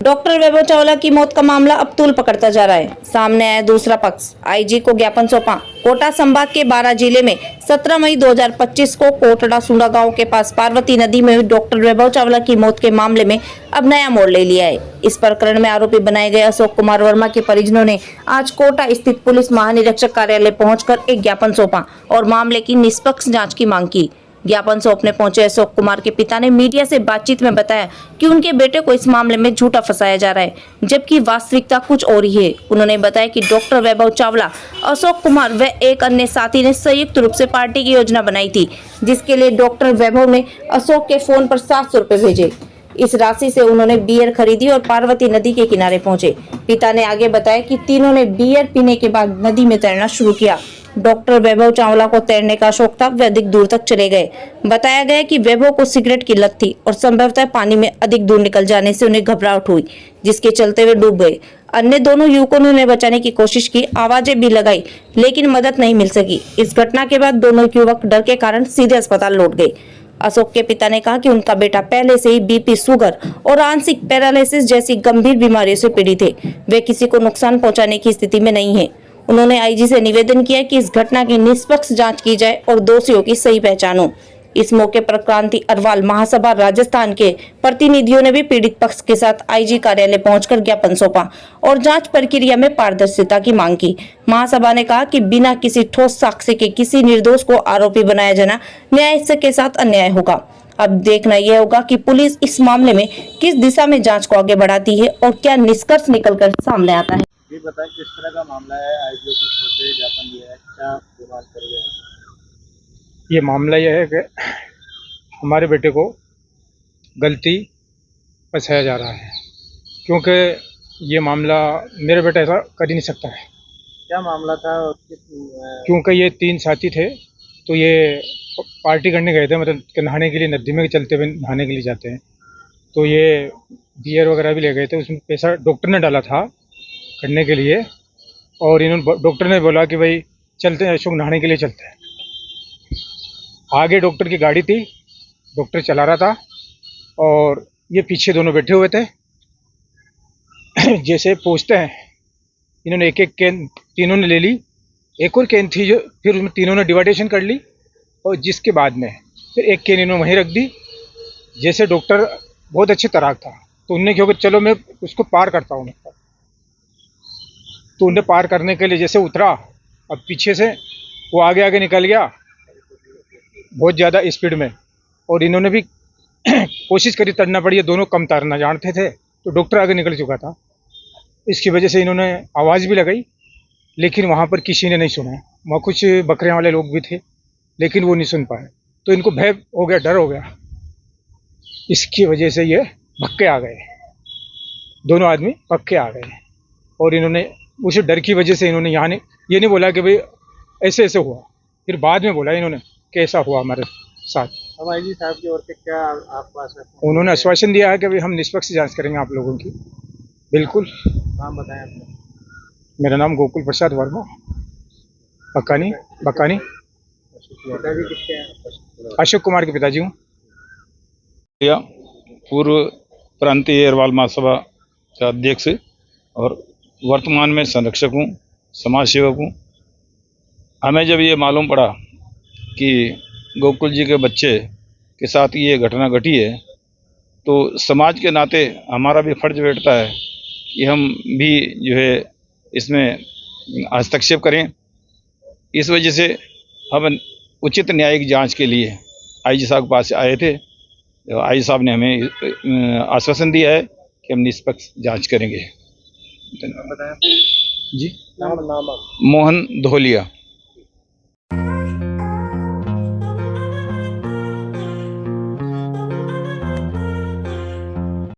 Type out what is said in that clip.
Doctor वैभव चावला की मौत का मामला अब तूल पकड़ता जा रहा है। सामने आया दूसरा पक्ष। आईजी को ज्ञापन सौंपा। कोटा संभाग के 12 जिले में 17 मई 2025 को कोटड़ा सुंडा गांव के पास पार्वती नदी में हुई डॉक्टर वैभव चावला की मौत के मामले में अब नया मोड़ ले लिया है। इस प्रकरण में आरोपी बनाए गए अशोक कुमार वर्मा के परिजनों ने आज कोटा स्थित पुलिस महानिरीक्षक कार्यालय पहुंचकर एक ज्ञापन सौंपा और मामले की निष्पक्ष जाँच की मांग की। ज्ञापन सौंपने पहुंचे अशोक कुमार के पिता ने मीडिया से बातचीत में बताया कि उनके बेटे को इस मामले में झूठा फंसाया जा रहा है, जबकि वास्तविकता कुछ और ही है। उन्होंने बताया कि डॉक्टर वैभव चावला, अशोक कुमार व एक अन्य साथी ने संयुक्त रूप से पार्टी की योजना बनाई थी, जिसके लिए डॉक्टर वैभव ने अशोक के फोन पर 700 रुपए भेजे। इस राशि से उन्होंने बियर खरीदी और पार्वती नदी के किनारे पहुंचे। पिता ने आगे बताया कि तीनों ने बियर पीने के बाद नदी में तैरना शुरू किया। डॉक्टर वैभव चावला को तैरने का शौक था, वे अधिक दूर तक चले गए। बताया गया कि वैभव को सिगरेट की लत थी और संभवतः पानी में अधिक दूर निकल जाने से उन्हें घबराहट हुई, जिसके चलते वे डूब गए। अन्य दोनों युवकों ने उन्हें बचाने की कोशिश की, आवाजें भी लगाई, लेकिन मदद नहीं मिल सकी। इस घटना के बाद दोनों युवक डर के कारण सीधे अस्पताल लौट गए। अशोक के पिता ने कहा कि उनका बेटा पहले से ही बीपी, शुगर और आंशिक पैरालिसिस जैसी गंभीर बीमारियों से पीड़ित है। वे किसी को नुकसान पहुंचाने की स्थिति में नहीं है। उन्होंने आईजी से निवेदन किया कि इस घटना की निष्पक्ष जांच की जाए और दोषियों की सही पहचान हो। इस मौके पर क्रांति अरवाल महासभा राजस्थान के प्रतिनिधियों ने भी पीड़ित पक्ष के साथ आईजी कार्यालय पहुंचकर ज्ञापन सौंपा और जांच प्रक्रिया में पारदर्शिता की मांग की। महासभा ने कहा कि बिना किसी ठोस साक्ष्य के किसी निर्दोष को आरोपी बनाया जाना न्याय के साथ अन्याय होगा। अब देखना यह होगा कि पुलिस इस मामले में किस दिशा में जांच को आगे बढ़ाती है और क्या निष्कर्ष निकलकर सामने आता है। ये बताएं किस तरह का मामला है, आईजी ऑफिस से ज्ञापन दिया है, क्या डिमांड करेगा? ये मामला यह है कि हमारे बेटे को गलती फंसाया जा रहा है, क्योंकि ये मामला मेरा बेटा ऐसा कर ही नहीं सकता है। क्या मामला था? क्योंकि ये 3 साथी थे, तो ये पार्टी करने गए थे, मतलब कि नहाने के लिए नदी में चलते हुए नहाने के लिए जाते हैं, तो ये बियर वगैरह भी ले गए थे। उसमें पैसा डॉक्टर ने डाला था करने के लिए, और इन्होंने डॉक्टर ने बोला कि भाई चलते हैं अशोक, नहाने के लिए चलते हैं। आगे डॉक्टर की गाड़ी थी, डॉक्टर चला रहा था और ये पीछे दोनों बैठे हुए थे। जैसे पहुँचते हैं, इन्होंने एक कैन तीनों ने ले ली, एक और कैन थी जो फिर उसमें तीनों ने डिवाइडेशन कर ली, और जिसके बाद में फिर एक कैन इन्होंने वहीं रख दी। जैसे डॉक्टर बहुत अच्छी तैराक था, तो उनने क्योंकि चलो मैं उसको पार करता हूँ, तो उन्हें पार करने के लिए जैसे उतरा, अब पीछे से वो आगे आगे निकल गया बहुत ज़्यादा स्पीड में, और इन्होंने भी कोशिश करी, तैरना पड़ी। ये दोनों कम तैरना जानते थे, तो डॉक्टर आगे निकल चुका था। इसकी वजह से इन्होंने आवाज़ भी लगाई, लेकिन वहाँ पर किसी ने नहीं सुना। वहाँ कुछ बकरियाँ वाले लोग भी थे, लेकिन वो नहीं सुन पाए, तो इनको भय हो गया, डर हो गया। इसकी वजह से ये भक्के आ गए, दोनों आदमी भक्के आ गए, और इन्होंने उस डर की वजह से इन्होंने यहाँ ये नहीं बोला कि भाई ऐसे ऐसे हुआ, फिर बाद में बोला इन्होंने कि ऐसा हुआ हमारे साथ। अब आईजी साहब की ओर से क्या आपको आश्वासन? उन्होंने आश्वासन दिया है कि भाई हम निष्पक्ष जांच करेंगे आप लोगों की। बिल्कुल। नाम बताएं आपका। मेरा नाम गोकुल प्रसाद वर्मा, बकानी। पिताजी किसके हैं? अशोक कुमार के पिताजी हूँ। पूर्व प्रांतीय अरवाल महासभा का अध्यक्ष और वर्तमान में संरक्षक हूँ, समाज सेवक हूँ। हमें जब ये मालूम पड़ा कि गोकुल जी के बच्चे के साथ ये घटना घटी है, तो समाज के नाते हमारा भी फर्ज बैठता है कि हम भी जो है इसमें हस्तक्षेप करें। इस वजह से हम उचित न्यायिक जांच के लिए आईजी साहब के पास आए थे। आईजी साहब ने हमें आश्वासन दिया है कि हम निष्पक्ष जांच करेंगे। बताएं जी। नाम मोहन धोलिया।